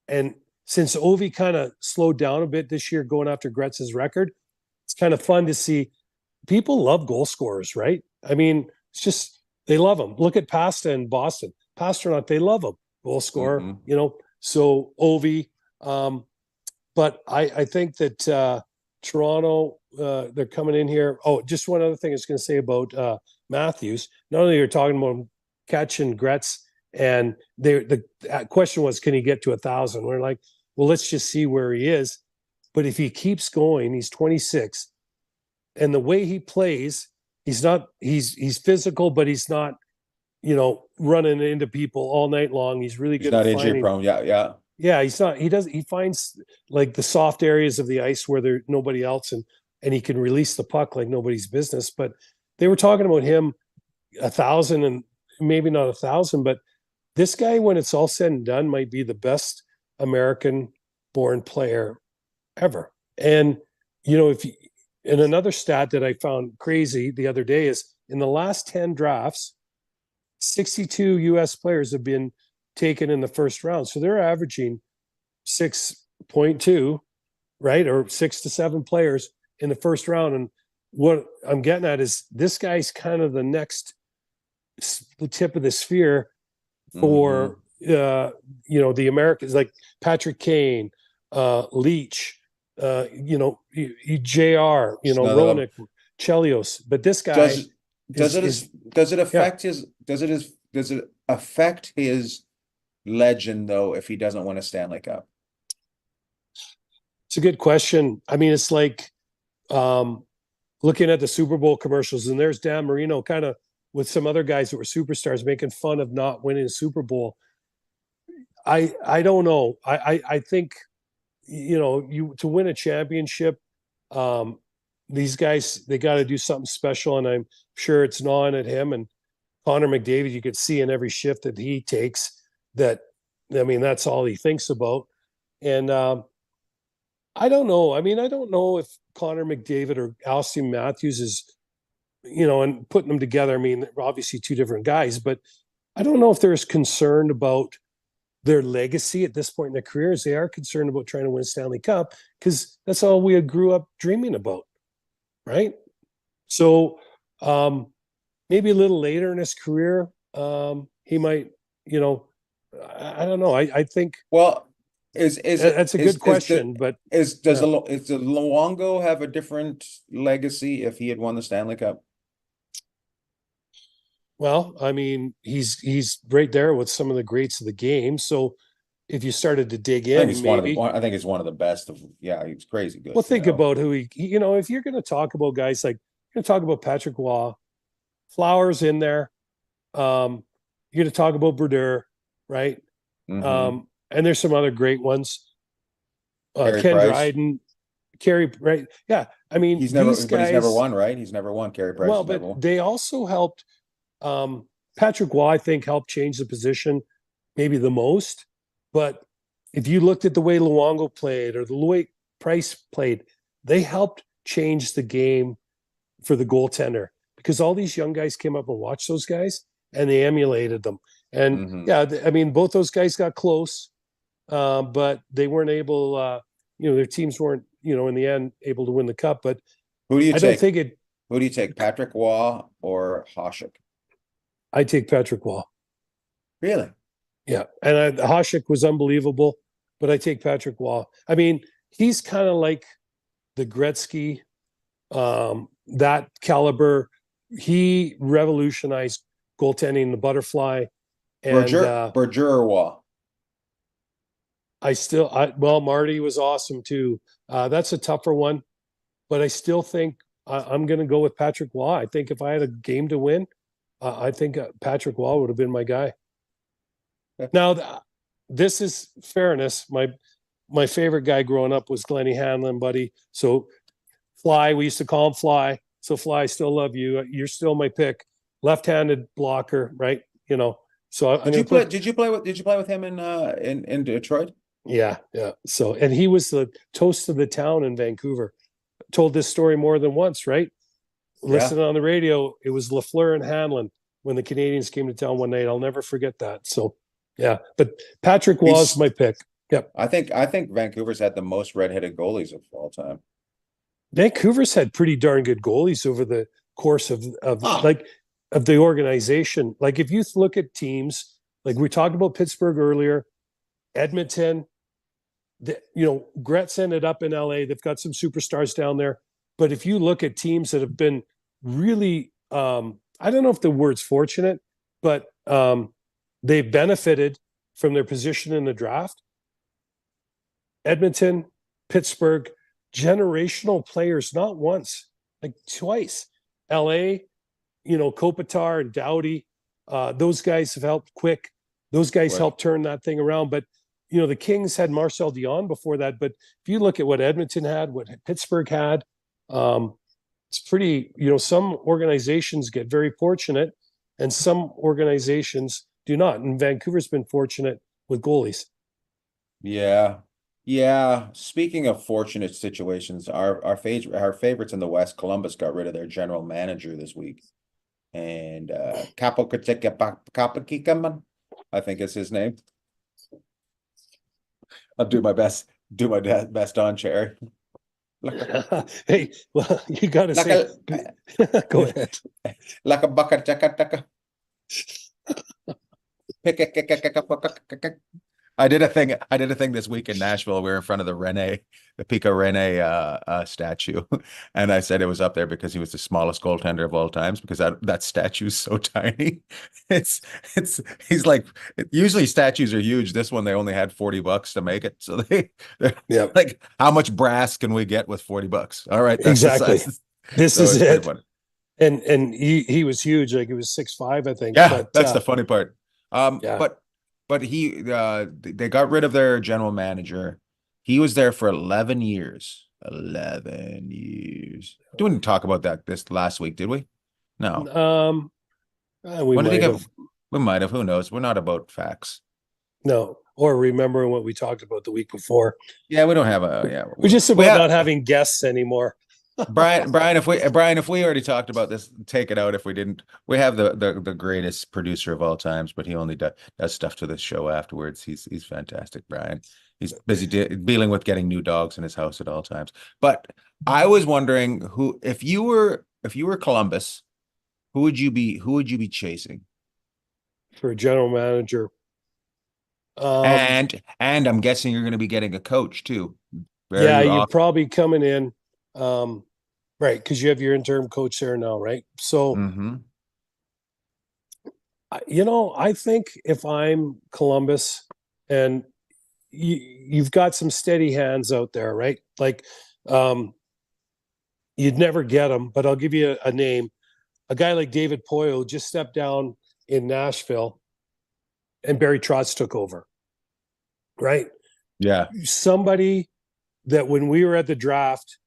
And since Ovi kind of slowed down a bit this year going after Gretz's record, it's kind of fun to see. People love goal scorers, right? I mean, it's just they love him. Look at Pasta in Boston. Pasternak, they love him. Goal scorer, So Ovi. But I think that Toronto, they're coming in here. Oh, just one other thing I was going to say about Matthews. Not only are talking about him catching Gretz, and the question was, can he get to 1,000? We're like, well, let's just see where he is. But if he keeps going, he's 26, and the way he plays, he's physical, but he's not, running into people all night long. He's really He's good not at injury finding. prone. Yeah. Yeah, he finds like the soft areas of the ice where there's nobody else, and he can release the puck like nobody's business. But they were talking about him 1,000, and maybe not 1,000, but this guy, when it's all said and done, might be the best American born player ever. And if you, and another stat that I found crazy the other day is in the last 10 drafts, 62 US players have been taken in the first round. So they're averaging 6.2, right? Or 6 to 7 players in the first round. And what I'm getting at is this guy's kind of the next tip of the sphere for, the Americans, like Patrick Kane, Leach, JR, Ronick, Chelios. But this guy does it affect his legend though if he doesn't win a Stanley Cup? It's a good question. I mean, it's like looking at the Super Bowl commercials, and there's Dan Marino kind of with some other guys that were superstars making fun of not winning a Super Bowl. I don't know. I think you to win a championship, these guys, they got to do something special, and I'm sure it's gnawing at him. And Connor McDavid, you could see in every shift that he takes that. I mean, that's all he thinks about. And I don't know. I mean, I don't know if Connor McDavid or Auston Matthews is, and putting them together. I mean, obviously two different guys, but I don't know if they're as concerned about their legacy at this point in their careers. They are concerned about trying to win a Stanley Cup because that's all we grew up dreaming about. Right. So maybe a little later in his career, he might, I don't know. I think, well, that's a good question, but does the Luongo have a different legacy if he had won the Stanley Cup? Well, I mean, he's right there with some of the greats of the game. So if you started to dig I think in, he's maybe. I think he's one of the best of. Yeah, he's crazy good. Well, think about who you know, if you're going to talk about guys like, you're going to talk about Patrick Waugh, Flowers in there. You're going to talk about Brodeur, right? Mm-hmm. And there's some other great ones. Carey Ken Price. Dryden, Carey, right? Yeah. I mean, He's these never guys, won, right? He's never won. Carey Price well, has never but won. they also helped. Patrick Waugh, I think, helped change the position maybe the most. But if you looked at the way Luongo played or the way Price played, they helped change the game for the goaltender, because all these young guys came up and watched those guys and they emulated them. And Mm-hmm. yeah, I mean, both those guys got close, but they weren't able, their teams weren't, in the end, able to win the cup. But Who do you I don't take? think it, Who do you take? Patrick Waugh or Hasek? I take Patrick Waugh. Really? Yeah. And Hasek was unbelievable, but I take Patrick Waugh. I mean, he's kind of like the Gretzky, that caliber. He revolutionized goaltending, the butterfly. And Berger or Waugh? well, Marty was awesome too. That's a tougher one, but I still think I'm going to go with Patrick Waugh. I think if I had a game to win, I think Patrick Waugh would have been my guy. Yeah. Now, this is fairness. My favorite guy growing up was Glennie Hanlon, buddy. So Fly, we used to call him Fly. So Fly, I still love you. You're still my pick. Left-handed blocker, right? So Did you play with him in Detroit? Yeah. So, and he was the toast of the town in Vancouver. Told this story more than once, right? Listening on the radio, it was Lafleur and Hanlon when the Canadians came to town one night. I'll never forget that. So, yeah, but Patrick was my pick. Yep. I think Vancouver's had the most redheaded goalies of all time. Vancouver's had pretty darn good goalies over the course of the organization. Like if you look at teams, like we talked about Pittsburgh earlier, Edmonton, Gretz ended up in LA. They've got some superstars down there. But if you look at teams that have been really, I don't know if the word's fortunate, but they've benefited from their position in the draft. Edmonton, Pittsburgh, generational players, not once, like twice. LA, Kopitar and Doughty, those guys have helped quick. Those guys helped turn that thing around. But, the Kings had Marcel Dion before that. But if you look at what Edmonton had, what Pittsburgh had, it's pretty, some organizations get very fortunate and some organizations do not. And Vancouver's been fortunate with goalies. Yeah. Speaking of fortunate situations, our favorites in the West, Columbus, got rid of their general manager this week. And Kapakikaman, I think is his name. I'll do my best on Cherry. Hey, well, you got to say, go ahead. Like a bucket, I did a thing this week in Nashville. We were in front of the Pico Rene statue, and I said it was up there because he was the smallest goaltender of all times, because that statue is so tiny. He's like, usually statues are huge. This one, they only had $40 to make it, so they're like, how much brass can we get with $40? All right, that's exactly. This is it. And he was huge. Like, he was 6'5", I think. Yeah, but that's the funny part. But they got rid of their general manager. He was there for 11 years. 11 years. Didn't talk about that this last week, did we? No. We might have. Who knows? We're not about facts. No. Or remembering what we talked about the week before. Yeah, we don't have we're just about not having guests anymore. Brian, if we already talked about this, take it out if we didn't. We have the greatest producer of all times, but he only does stuff to the show afterwards. He's fantastic, Brian. He's busy dealing with getting new dogs in his house at all times. But I was wondering, if you were Columbus, who would you be chasing for a general manager? And I'm guessing you're going to be getting a coach too. You're probably coming in. Right, because you have your interim coach there now, right? So, I think if I'm Columbus, and you've got some steady hands out there, right? Like, you'd never get them, but I'll give you a name. A guy like David Poyle just stepped down in Nashville, and Barry Trotz took over, right? Yeah. Somebody that when we were at the draft,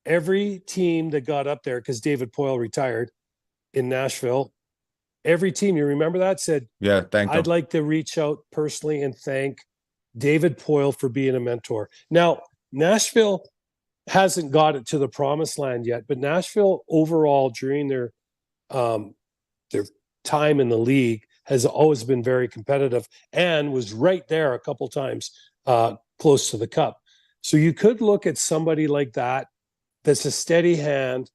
every team that got up there, because David Poyle retired in Nashville, every team, you remember that, said, Yeah. Thank I'd them. like to reach out personally and thank David Poyle for being a mentor. Now, Nashville hasn't got it to the promised land yet, but Nashville overall during their time in the league has always been very competitive and was right there a couple times close to the cup. So you could look at somebody like that that's a steady hand,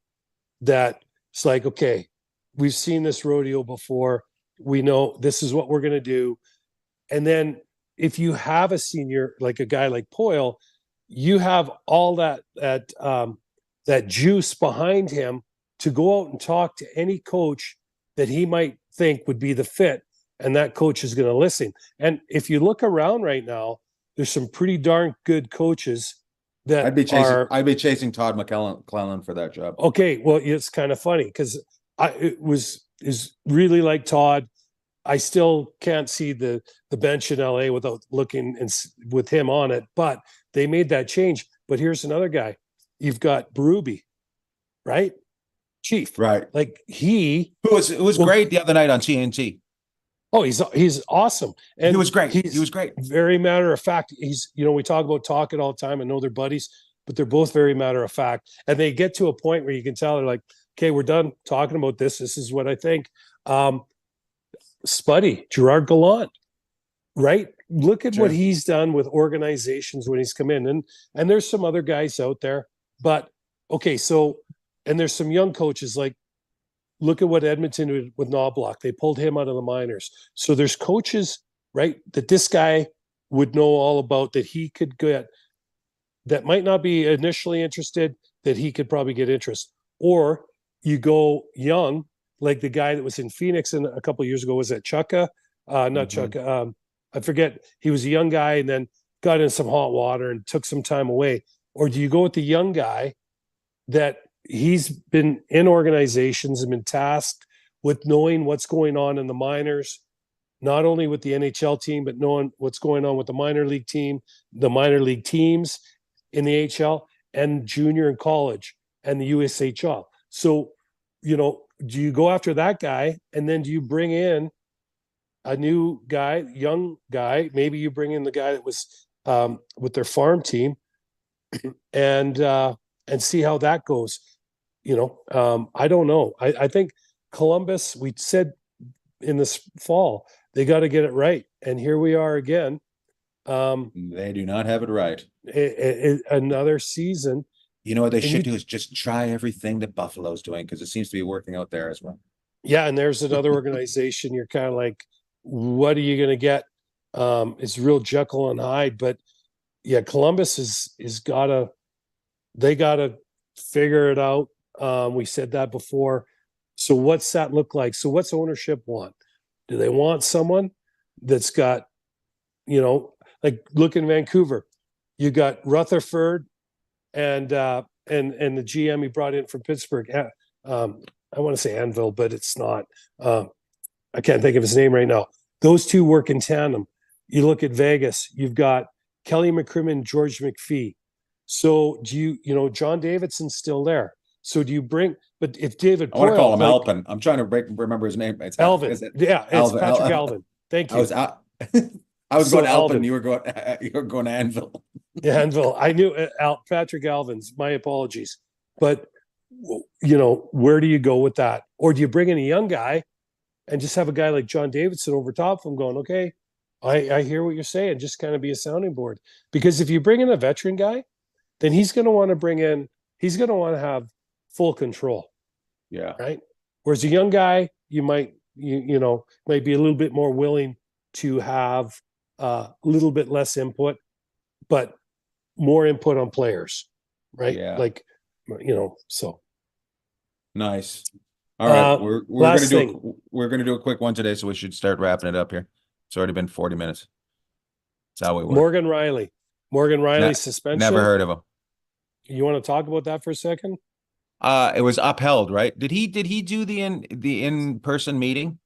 that it's like, okay, we've seen this rodeo before. We know this is what we're going to do. And then if you have a senior, like a guy like Poyle, you have all that juice behind him to go out and talk to any coach that he might think would be the fit, and that coach is going to listen. And if you look around right now, there's some pretty darn good coaches that I'd be chasing Todd McClellan for that job. Okay, well, it's kind of funny because is really like Todd. I still can't see the bench in LA without looking with him on it, but they made that change. But here's another guy. You've got Berube, right? Chief, right? Like it was great the other night on TNT. Oh, he's awesome, and he was great. He was great. Very matter of fact. We talk about talking all the time. I know they're buddies, but they're both very matter of fact, and they get to a point where you can tell they're like, okay, we're done talking about this. This is what I think. Spuddy, Gerard Gallant, right? Look at what he's done with organizations when he's come in, and there's some other guys out there, but okay, so and there's some young coaches like. Look at what Edmonton did with Knobloch. They pulled him out of the minors. So there's coaches, right, that this guy would know all about, that he could get, that might not be initially interested, that he could probably get interest. Or you go young, like the guy that was in Phoenix a couple of years ago. Was that Chukka? Not Chukka. I forget. He was a young guy and then got in some hot water and took some time away. Or do you go with the young guy that he's been in organizations and been tasked with knowing what's going on in the minors, not only with the NHL team, but knowing what's going on with the minor league team, the minor league teams in the HL and junior and college and the USHL. So, do you go after that guy, and then do you bring in a new guy, young guy? Maybe you bring in the guy that was with their farm team and see how that goes. I don't know. I think Columbus, we said in this fall, they got to get it right. And here we are again. They do not have it right. Another season. You know what they should do is just try everything that Buffalo's doing, because it seems to be working out there as well. Yeah, and there's another organization. You're kind of like, what are you going to get? It's real Jekyll and Hyde. But yeah, Columbus is gotta figure it out. We said that before. So what's that look like? So what's ownership want? Do they want someone that's got, like look in Vancouver, you got Rutherford and the GM he brought in from Pittsburgh. I want to say Anvil, but it's not. I can't think of his name right now. Those two work in tandem. You look at Vegas, you've got Kelly McCrimmon, George McPhee. So do John Davidson's still there. So do you bring? But if David, I want to call him Alpin. I'm trying to remember his name. It's Alvin. It's Alvin. Patrick Alvin. Thank you. I was going Alpin. You were going Anvil. Yeah, Anvil. I knew Patrick Alvin's. My apologies. But where do you go with that? Or do you bring in a young guy and just have a guy like John Davidson over top of him going, okay, I hear what you're saying. Just kind of be a sounding board. Because if you bring in a veteran guy, then he's going to want to have full control. Yeah. Right. Whereas a young guy, you might be a little bit more willing to have a little bit less input, but more input on players. Right. Yeah. So. Nice. All right. We're going to do a quick one today. So we should start wrapping it up here. It's already been 40 minutes. That's how we work. Morgan Riley. Morgan Riley Ne- suspension. Never heard of him. You want to talk about that for a second? It was upheld, right? Did he do the in-person meeting?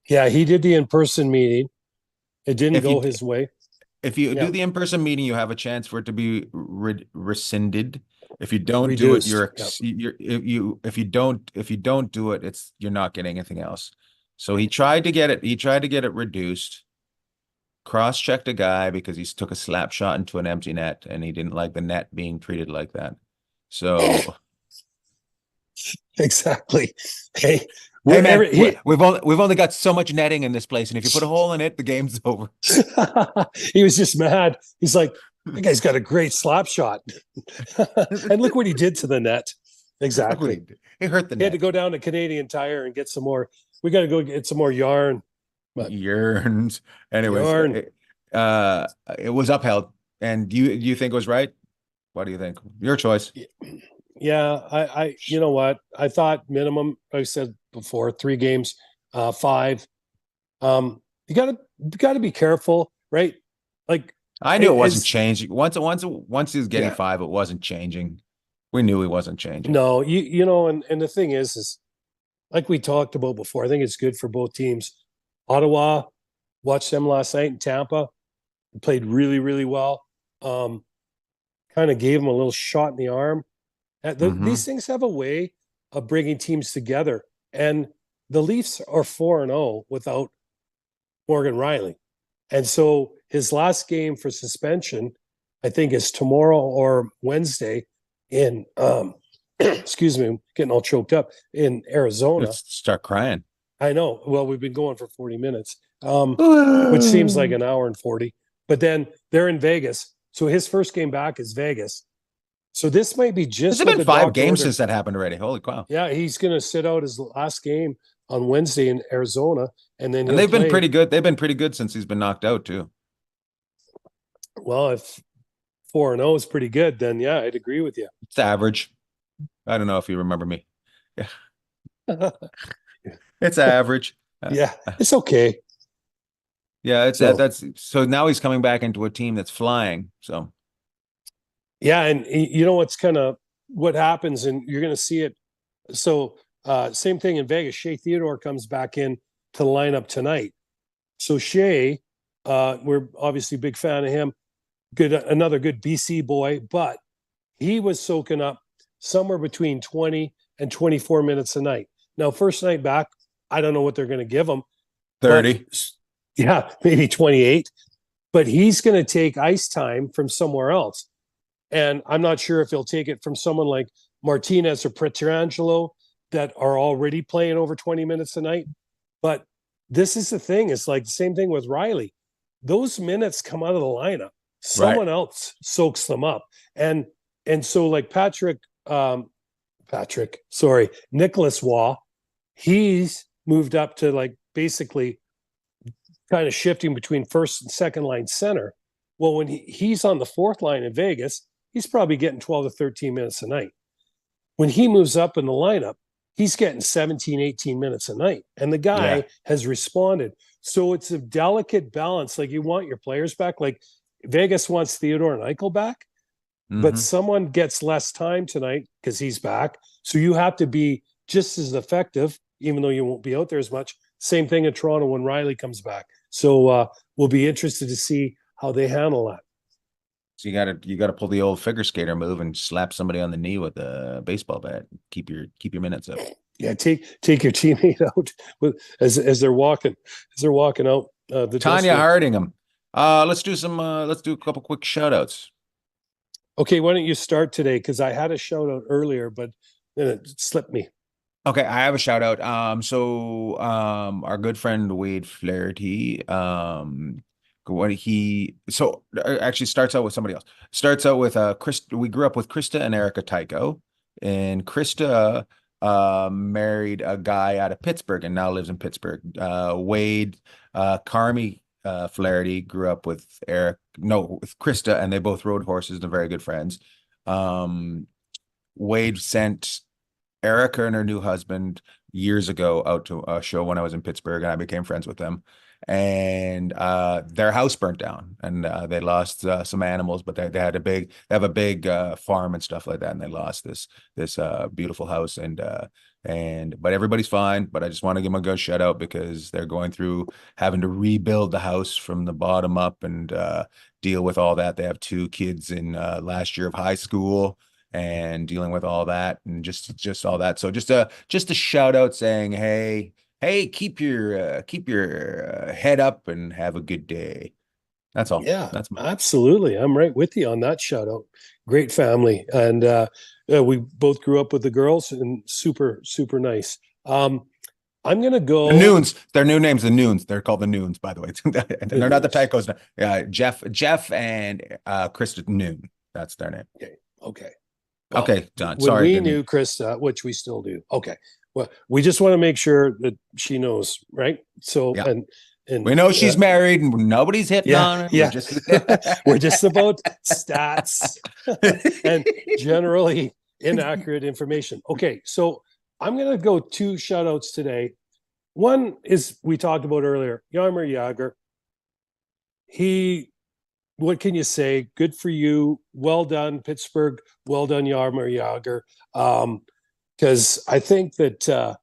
Yeah, he did the in-person meeting. It didn't If go you his way. if you Yeah. do the in-person meeting, you have a chance for it to be rescinded. If you don't do it, Reduced. if you don't do it, you're not getting anything else. So he tried to get it reduced. Cross-checked a guy because he took a slap shot into an empty net and he didn't like the net being treated like that. So Exactly. Hey, hey man, we've only got so much netting in this place, and if you put a hole in it, the game's over. he was just mad. He's like, that guy's got a great slap shot. And look what he did to the net. Exactly. He hurt the He had to net. go down to Canadian Tire and get some more. We got to go get some more yarn. But Yearns. Anyways, yarn. it was upheld. And do you think it was right? What do you think? Your choice. Yeah, you know what? I thought minimum, I said before, 3 games, 5. You gotta be careful, right? Like I knew it wasn't as- changing. Once he was getting Yeah. 5, it wasn't changing. We knew he wasn't changing. No, you know, and the thing is like we talked about before, I think it's good for both teams. Ottawa, watched them last night in Tampa, played really, really well. Kind of gave them a little shot in the arm. These things have a way of bringing teams together, and the Leafs are 4-0 without Morgan Riley, and so his last game for suspension, I think, is tomorrow or Wednesday in excuse me, I'm getting all choked up, in Arizona. Let's start crying. I know. Well, we've been going for 40 minutes, which seems like an hour and 40. But then they're in Vegas. So his first game back is Vegas. So this might be just. It's been 5 games since that happened already. Holy cow. Yeah, he's going to sit out his last game on Wednesday in Arizona. And then And they've been pretty good. They've been pretty good since he's been knocked out, too. Well, if 4-0 is pretty good, then yeah, I'd agree with you. It's average. I don't know if you remember me. Yeah. It's average. Yeah, it's okay. Yeah, So- that's so now he's coming back into a team that's flying. So Yeah, and you know what's kind of what happens, and you're going to see it. So same thing in Vegas. Shea Theodore comes back in to the lineup tonight. So Shea, we're obviously a big fan of him. Another good BC boy, but he was soaking up somewhere between 20 and 24 minutes a night. Now, first night back, I don't know what they're going to give him. 30. Yeah, maybe 28. But he's going to take ice time from somewhere else. And I'm not sure if he'll take it from someone like Martinez or Pietrangelo that are already playing over 20 minutes a night. But this is the thing. It's like the same thing with Riley. Those minutes come out of the lineup. Someone else soaks them up. And so like Nicholas Waugh, he's moved up to like basically kind of shifting between first and second line center. Well, when he's on the 4th line in Vegas, he's probably getting 12 to 13 minutes a night. When he moves up in the lineup, he's getting 17, 18 minutes a night. And the guy has responded. So it's a delicate balance. Like you want your players back. Like Vegas wants Theodore and Eichel back, but someone gets less time tonight because he's back. So you have to be just as effective, even though you won't be out there as much. Same thing in Toronto when Riley comes back. So we'll be interested to see how they handle that. So you gotta pull the old figure skater move and slap somebody on the knee with a baseball bat. Keep your minutes up. Yeah, take your teammate out as they're walking out. The Tanya Hardingham. Let's do a couple quick shout outs. Okay, why don't you start today? Because I had a shout out earlier, but then it slipped me. Okay, I have a shout out. Our good friend Wade Flaherty, actually starts out with somebody else. Starts out with we grew up with Krista and Erica Tycho, and Krista married a guy out of Pittsburgh and now lives in Pittsburgh. Wade, Carmi Flaherty grew up with Krista, and they both rode horses and are very good friends. Wade sent Erica and her new husband years ago out to a show when I was in Pittsburgh, and I became friends with them. and their house burnt down, and they lost some animals, but they have a big farm and stuff like that, and they lost this beautiful house, and but everybody's fine. But I just want to give them a good shout out because they're going through having to rebuild the house from the bottom up and deal with all that. They have two kids in last year of high school and dealing with all that and just all that. So just a shout out saying, hey, keep your head up and have a good day. That's all. Yeah, That's my absolutely. I'm right with you on that shout out. Great family. And we both grew up with the girls and super, super nice. I'm going to go. the Noons. Their new name's the Noons. They're called the Noons, by the way. And they're not the Noons. Tychos. Jeff and Krista Noon. That's their name. Okay. Well, Okay, John. when Sorry. we didn't mean- knew Krista, which we still do. Okay. Well, we just want to make sure that she knows, right? So, Yeah. and We know she's married and nobody's hitting yeah, on her. yeah. Just We're just about stats and generally inaccurate information. Okay, so I'm going to go two shout outs today. One is we talked about earlier, Jamar Jagar. What can you say? Good for you. Well done, Pittsburgh. Well done, Jamar Jagar. Because I think that,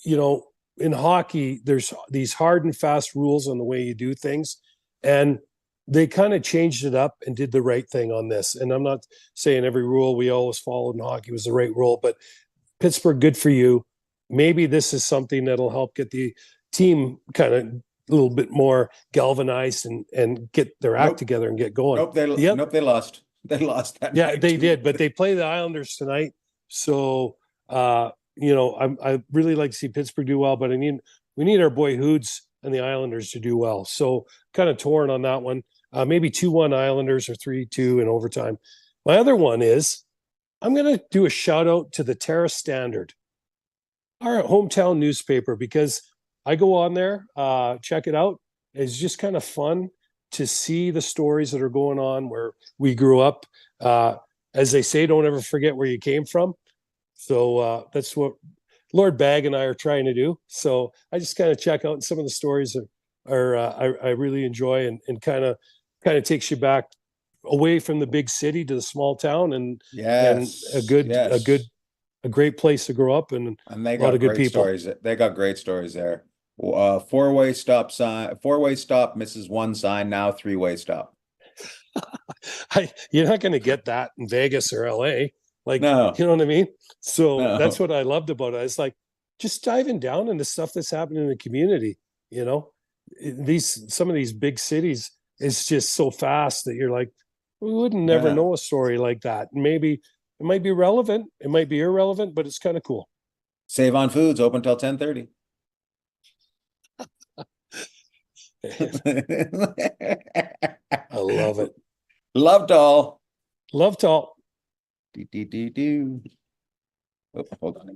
in hockey, there's these hard and fast rules on the way you do things. And they kind of changed it up and did the right thing on this. And I'm not saying every rule we always followed in hockey was the right rule, but Pittsburgh, good for you. Maybe this is something that'll help get the team kind of a little bit more galvanized and get their act together and get going. Nope, they lost. They lost that Yeah, night they too. did, but they play the Islanders tonight. So I really like to see Pittsburgh do well, but we need our boy Hoods and the Islanders to do well. So kind of torn on that one. Maybe 2-1 Islanders or 3-2 in overtime. My other one is I'm going to do a shout out to the Terrace Standard, our hometown newspaper, because I go on there, check it out. It's just kind of fun to see the stories that are going on where we grew up. As they say, don't ever forget where you came from. So that's what Lord Bagg and I are trying to do. So I just kind of check out some of the stories I really enjoy and kind of takes you back away from the big city to the small town and a great place to grow up and they a got lot of good great people. stories. They got great stories there. Four-way stop sign, four-way stop misses one sign, now three-way stop. You're not going to get that in Vegas or LA. Like, No. you know what I mean? So No. that's what I loved about it. It's like just diving down into stuff that's happening in the community. Some of these big cities, it's just so fast that you're like, we wouldn't never Yeah. know a story like that. Maybe it might be relevant, it might be irrelevant, but it's kind of cool. Save on Foods, open till 10:30. I love it. Loved all. Love talk. Do. Oh, hold on.